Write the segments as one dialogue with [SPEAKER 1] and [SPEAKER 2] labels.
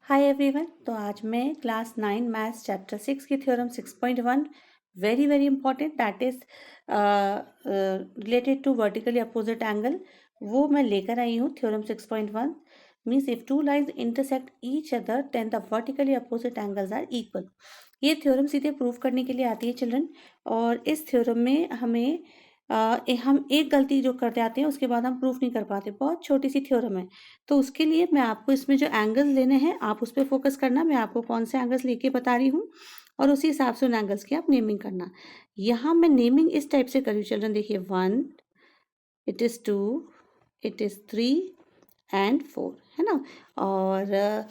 [SPEAKER 1] Hi everyone. तो आज मैं क्लास 9 मैथ्स चैप्टर 6 की theorem 6.1 very very important that is related to vertically opposite angle वो मैं लेकर आई हूँ। Theorem 6.1 means if two lines intersect each other then the vertically opposite angles are equal. ये थ्योरम सीधे प्रूव करने के लिए आती है चिल्ड्रन। और इस थ्योरम में हमें हम एक गलती जो कर जाते हैं उसके बाद हम प्रूफ नहीं कर पाते। बहुत छोटी सी थ्योरम है, तो उसके लिए मैं आपको इसमें जो एंगल्स लेने हैं आप उस पर फोकस करना। मैं आपको कौन से एंगल्स लेके बता रही हूँ और उसी हिसाब से उन एंगल्स की आप नेमिंग करना। यहाँ मैं नेमिंग इस टाइप से करी चिल्ड्रन, देखिए 1, it is 2, it is 3 and 4, है ना। और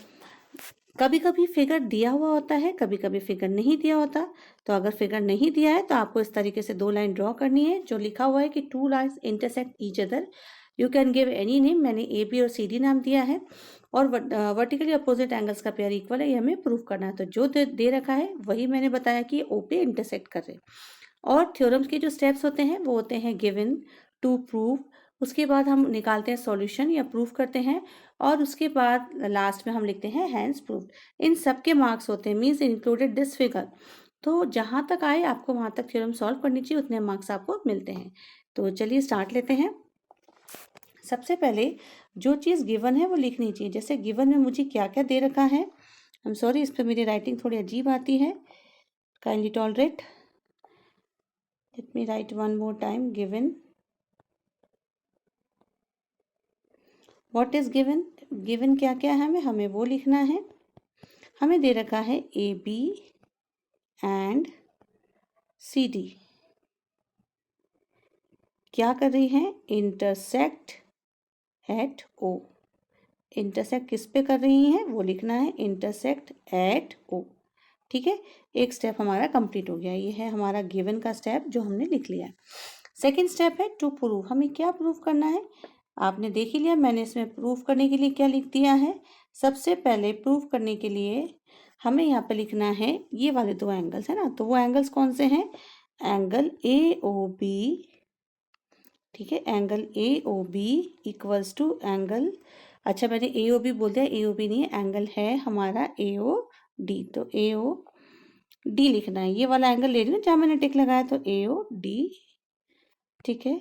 [SPEAKER 1] कभी कभी फिगर दिया हुआ होता है, कभी कभी फिगर नहीं दिया होता। तो अगर फिगर नहीं दिया है तो आपको इस तरीके से दो लाइन ड्रॉ करनी है जो लिखा हुआ है कि to lines intersect each other, you can give any name. मैंने ए बी और सी डी नाम दिया है। और वर्टिकली अपोजिट एंगल्स का पेयर इक्वल है, ये हमें प्रूव करना है। तो जो दे रखा है वही मैंने बताया कि ओ पे इंटरसेक्ट कर रहे। और थ्योरम्स के जो स्टेप्स होते हैं वो होते हैं गिवन, टू प्रूव, उसके बाद हम निकालते हैं सॉल्यूशन या प्रूव करते हैं, और उसके बाद लास्ट में हम लिखते हैं हैंस प्रूव्ड। इन सब के मार्क्स होते हैं, मीन्स इंक्लूडेड दिस फिगर। तो जहाँ तक आए आपको वहाँ तक थ्योरम सॉल्व करनी चाहिए, उतने मार्क्स आपको मिलते हैं। तो चलिए स्टार्ट लेते हैं। सबसे पहले जो चीज़ गिवन है वो लिखनी चाहिए। जैसे गिवन में मुझे क्या क्या दे रखा है, आई एम सॉरी, इस पर मेरी राइटिंग थोड़ी अजीब आती है, kindly tolerate. Let me right one more time. Given, what is given, given क्या क्या है हमें वो लिखना है। हमें दे रखा है A B and C D क्या कर रही हैं, इंटरसेक्ट एट ओ। इंटरसेक्ट किस पे कर रही हैं वो लिखना है, इंटरसेक्ट एट ओ। ठीक है, एक स्टेप हमारा कंप्लीट हो गया। ये है हमारा गिवन का स्टेप जो हमने लिख लिया है। सेकेंड स्टेप है टू प्रूव। हमें क्या प्रूव करना है, आपने देख ही लिया। मैंने इसमें प्रूव करने के लिए क्या लिख दिया है। सबसे पहले प्रूव करने के लिए हमें यहाँ पे लिखना है ये वाले दो एंगल्स, है ना। तो वो एंगल्स कौन से हैं, एंगल ए ओ बी, ठीक है, angle A O B equals to angle, अच्छा मैंने ए ओ बी बोल दिया, ए ओ बी नहीं है, एंगल है हमारा ए ओ डी। तो ए ओ डी लिखना है, ये वाला एंगल ले रही हूँ जहाँ मैंने टिक लगाया, तो ए ओ डी, ठीक है,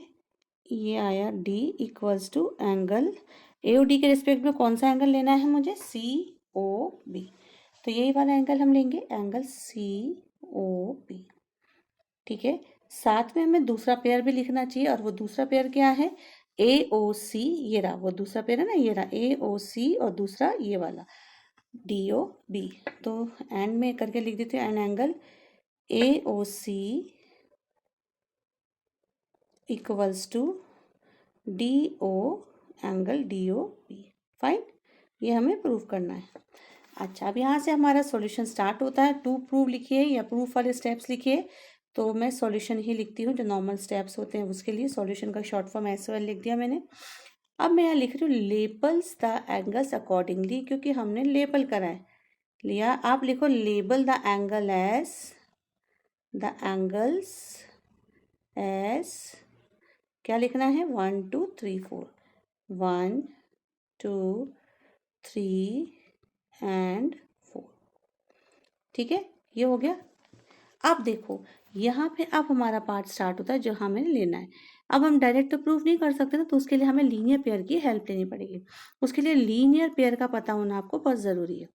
[SPEAKER 1] ये आया D equals to angle A O D के रिस्पेक्ट में कौन सा एंगल लेना है मुझे, सी ओ बी। तो यही वाला एंगल हम लेंगे, एंगल सी ओ बी। ठीक है, साथ में हमें दूसरा पेयर भी लिखना चाहिए, और वो दूसरा पेयर क्या है, ए ओ सी, ये रहा वो दूसरा पेयर है ना, ये रहा ए ओ सी, और दूसरा ये वाला डी ओ बी। तो एंड में करके लिख देते हैं, and angle A O C equals to D O, angle D O B. Fine, ये हमें प्रूव करना है। अच्छा, अब यहाँ से हमारा सॉल्यूशन स्टार्ट होता है। टू प्रूव लिखिए या प्रूफ वाले स्टेप्स लिखिए, तो मैं सॉल्यूशन ही लिखती हूँ, जो नॉर्मल स्टेप्स होते हैं उसके लिए सॉल्यूशन का शॉर्ट फॉर्म एस लिख दिया मैंने। अब मैं यहाँ लिख रही हूँ लेबल्स द एंगल्स अकॉर्डिंगली, क्योंकि हमने लेबल करा है लिया। आप लिखो label the angle S, the angles S, क्या लिखना है, 1 2 3 4, 1 2 3 एंड 4। ठीक है, ये हो गया। अब देखो यहाँ पे अब हमारा पार्ट स्टार्ट होता है जो हमें लेना है। अब हम डायरेक्ट तो प्रूफ नहीं कर सकते ना, तो उसके लिए हमें लीनियर पेयर की हेल्प लेनी पड़ेगी। उसके लिए लीनियर पेयर का पता होना आपको बहुत ज़रूरी है।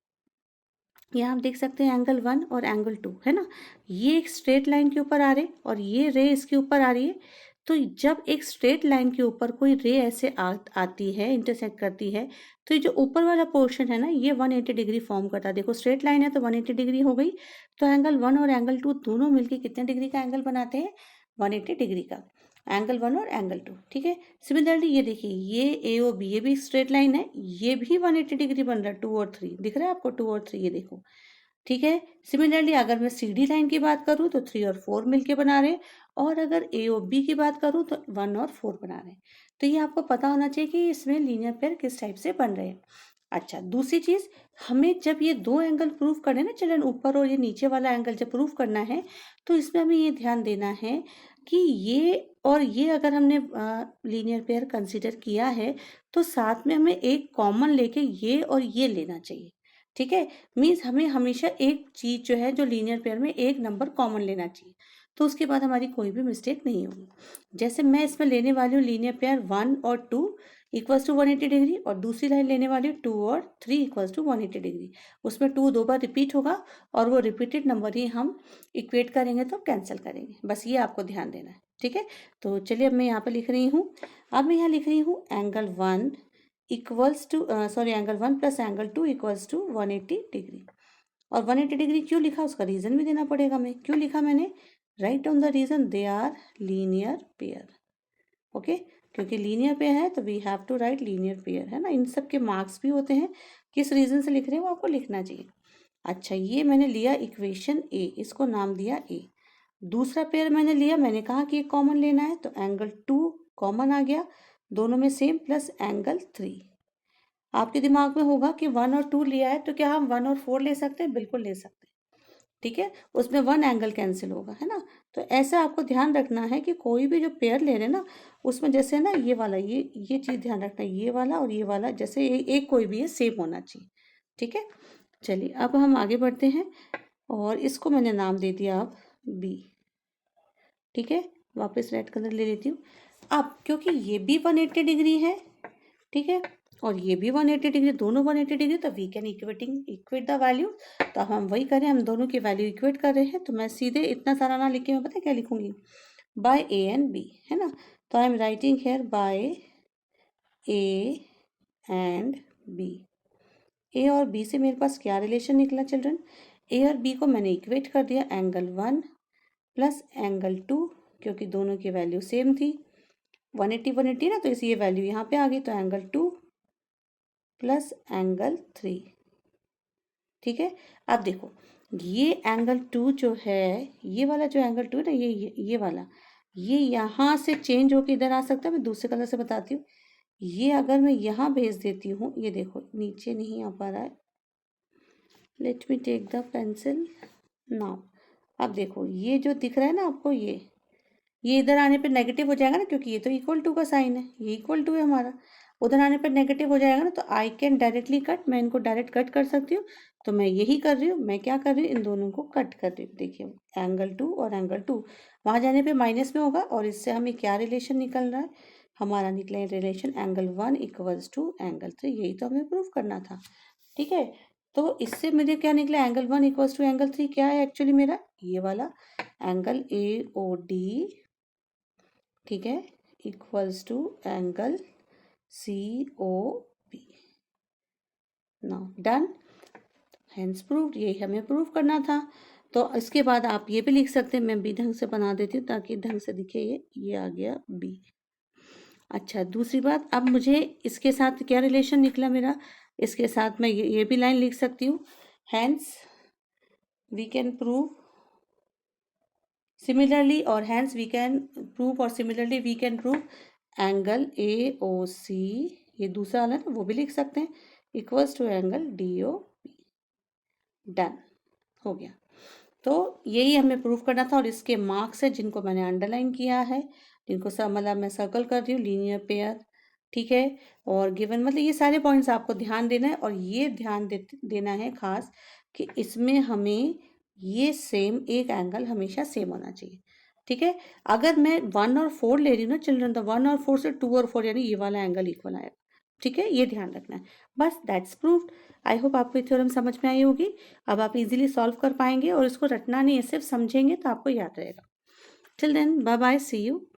[SPEAKER 1] यहाँ आप देख सकते हैं एंगल 1 और एंगल 2, है ना। ये एक स्ट्रेट लाइन के ऊपर आ रहे और ये रे इसके ऊपर आ रही है। तो जब एक स्ट्रेट लाइन के ऊपर कोई रे ऐसे आती है, इंटरसेक्ट करती है, तो ये जो ऊपर वाला पोर्शन है ना, ये 180 डिग्री फॉर्म करता है। देखो स्ट्रेट लाइन है तो 180 डिग्री हो गई। तो एंगल 1 और एंगल 2 दोनों मिलके कितने डिग्री का एंगल बनाते हैं, 180 डिग्री का, एंगल 1 और एंगल 2। ठीक है, सिमिलरली ये देखिए, ये ए ओ बी, ये भी स्ट्रेट लाइन है, ये भी 180 डिग्री बन रहा है। 2 और 3 दिख रहा है आपको, 2 और 3 ये देखो। ठीक है, सिमिलरली अगर मैं सी डी लाइन की बात करूँ तो 3 और 4 मिलके बना रहे हैं, और अगर ए ओ बी की बात करूँ तो 1 और 4 बना रहे हैं। तो ये आपको पता होना चाहिए कि इसमें लीनियर पेयर किस टाइप से बन रहे हैं। अच्छा, दूसरी चीज़, हमें जब ये दो एंगल प्रूव करने ना चिल्ड्रन, ऊपर और ये नीचे वाला एंगल जब प्रूव करना है, तो इसमें हमें ये ध्यान देना है कि ये और ये अगर हमने लीनियर पेयर कंसिडर किया है, तो साथ में हमें एक कॉमन लेके ये और ये लेना चाहिए। ठीक है, मीन्स हमें हमेशा एक चीज़ जो है जो लीनियर पेयर में एक नंबर कॉमन लेना चाहिए, तो उसके बाद हमारी कोई भी मिस्टेक नहीं होगी। जैसे मैं इसमें लेने वाली हूँ लीनियर पेयर 1 और 2 इक्वल्स टू 180 डिग्री, और दूसरी लाइन लेने वाली हूँ 2 और 3 इक्वल्स टू 180 डिग्री। उसमें 2 2 बार रिपीट होगा और वो रिपीटेड नंबर ही हम इक्वेट करेंगे तो कैंसिल करेंगे, बस ये आपको ध्यान देना है। ठीक है, तो चलिए अब मैं यहाँ पर लिख रही हूँ, अब मैं यहाँ लिख रही हूँ angle 1 equals to angle 1 plus angle 2 equals to 180 degree. और 180 डिग्री क्यों लिखा उसका रीज़न भी देना पड़ेगा, मैं क्यों लिखा मैंने, right down the reason, they are linear pair. Okay, क्योंकि लीनियर पेयर है तो we have to write linear pair, है ना। इन सब के मार्क्स भी होते हैं, किस रीज़न से लिख रहे हैं वो आपको लिखना चाहिए। अच्छा, ये मैंने लिया इक्वेशन ए, इसको नाम दिया ए। दूसरा पेयर मैंने लिया, मैंने कहा कि एक कॉमन लेना है, तो एंगल 2 कॉमन आ गया, दोनों में सेम, प्लस एंगल 3। आपके दिमाग में होगा कि 1 और 2 लिया है तो क्या हम 1 और 4 ले सकते हैं, बिल्कुल ले सकते हैं। ठीक है, उसमें 1 एंगल कैंसिल होगा, है ना। तो ऐसा आपको ध्यान रखना है कि कोई भी जो पेयर ले रहे हैं ना, उसमें जैसे ना ये वाला, ये चीज़ ध्यान रखना है, ये वाला और ये वाला जैसे एक कोई भी है सेम होना चाहिए। ठीक है, चलिए अब हम आगे बढ़ते हैं, और इसको मैंने नाम दे दिया अब बी। ठीक है, वापस रेड कलर ले लेती हूँ। अब क्योंकि ये भी 180 डिग्री है, ठीक है, और ये भी 180 डिग्री, दोनों 180 डिग्री, तो we can equate the value. तो अब हम वही करें, हम दोनों की वैल्यू इक्वेट कर रहे हैं, तो मैं सीधे इतना सारा ना लिख के मैं पता क्या लिखूंगी, बाय ए एंड बी, है ना। तो I am writing here by A and B. A और बी से मेरे पास क्या रिलेशन निकला चिल्ड्रन, ए और बी को मैंने इक्वेट कर दिया, एंगल 1 प्लस एंगल 2, क्योंकि दोनों की वैल्यू सेम थी, 180 ना, तो इसी ये वैल्यू यहाँ पे आ गई, तो एंगल 2 प्लस एंगल 3। ठीक है, अब देखो ये एंगल 2 जो है, ये वाला जो एंगल 2 है ना, ये वाला, ये यहाँ से चेंज होकर इधर आ सकता है। मैं दूसरे कलर से बताती हूँ, ये अगर मैं यहाँ भेज देती हूँ, ये देखो नीचे नहीं आ पा रहा है, let me take the pencil now. अब देखो ये जो दिख रहा है ना आपको, ये इधर आने पर नेगेटिव हो जाएगा ना, क्योंकि ये तो इक्वल टू का साइन है, ये इक्वल टू है हमारा, उधर आने पर नेगेटिव हो जाएगा ना, तो आई कैन डायरेक्टली कट, मैं इनको डायरेक्ट कट कर सकती हूँ। तो मैं यही कर रही हूँ, मैं क्या कर रही हूँ, इन दोनों को कट कर रही हूँ। देखिए एंगल 2 और एंगल 2 वहाँ जाने पे माइनस में होगा, और इससे हमें क्या रिलेशन निकल रहा है, हमारा निकला relation angle 1 equals to angle 3, यही तो हमें प्रूव करना था। ठीक है, तो इससे मुझे क्या निकला, एंगल 1 इक्वल्स टू एंगल 3 क्या है एक्चुअली मेरा, ये वाला एंगल ए ओ डी, ठीक है, equals to angle C O P. Now done, hence proved, यही हमें प्रूव करना था। तो इसके बाद आप ये भी लिख सकते हैं, मैं बी ढंग से बना देती हूँ ताकि ढंग से दिखे, ये आ गया बी। अच्छा, दूसरी बात, अब मुझे इसके साथ क्या रिलेशन निकला मेरा, इसके साथ मैं ये भी लाइन लिख सकती हूँ, hence we can prove similarly, और हैंस वी कैन प्रूव, और similarly we can prove angle A O C, ये दूसरा वाला ना वो भी लिख सकते हैं, equals to angle D O P. Done हो गया। तो यही हमें प्रूव करना था, और इसके मार्क्स है जिनको मैंने अंडरलाइन किया है, जिनको सब मतलब मैं सर्कल कर रही हूँ, लीनियर पेयर। ठीक है, और गिवन मतलब ये सारे पॉइंट्स आपको ध्यान देना है, और ये ध्यान देना है खास कि इसमें हमें ये सेम एक एंगल हमेशा सेम होना चाहिए। ठीक है, अगर मैं 1 और 4 ले रही हूँ ना चिल्ड्रन, तो 1 और 4 से 2 और 4 यानी ये वाला एंगल इक्वल आएगा। ठीक है, ये ध्यान रखना है, बस दैट्स प्रूव्ड। आई होप आपको ये थ्योरम समझ में आई होगी। अब आप इजीली सॉल्व कर पाएंगे, और इसको रटना नहीं है, सिर्फ समझेंगे तो आपको याद रहेगा। Till then bye bye, see you.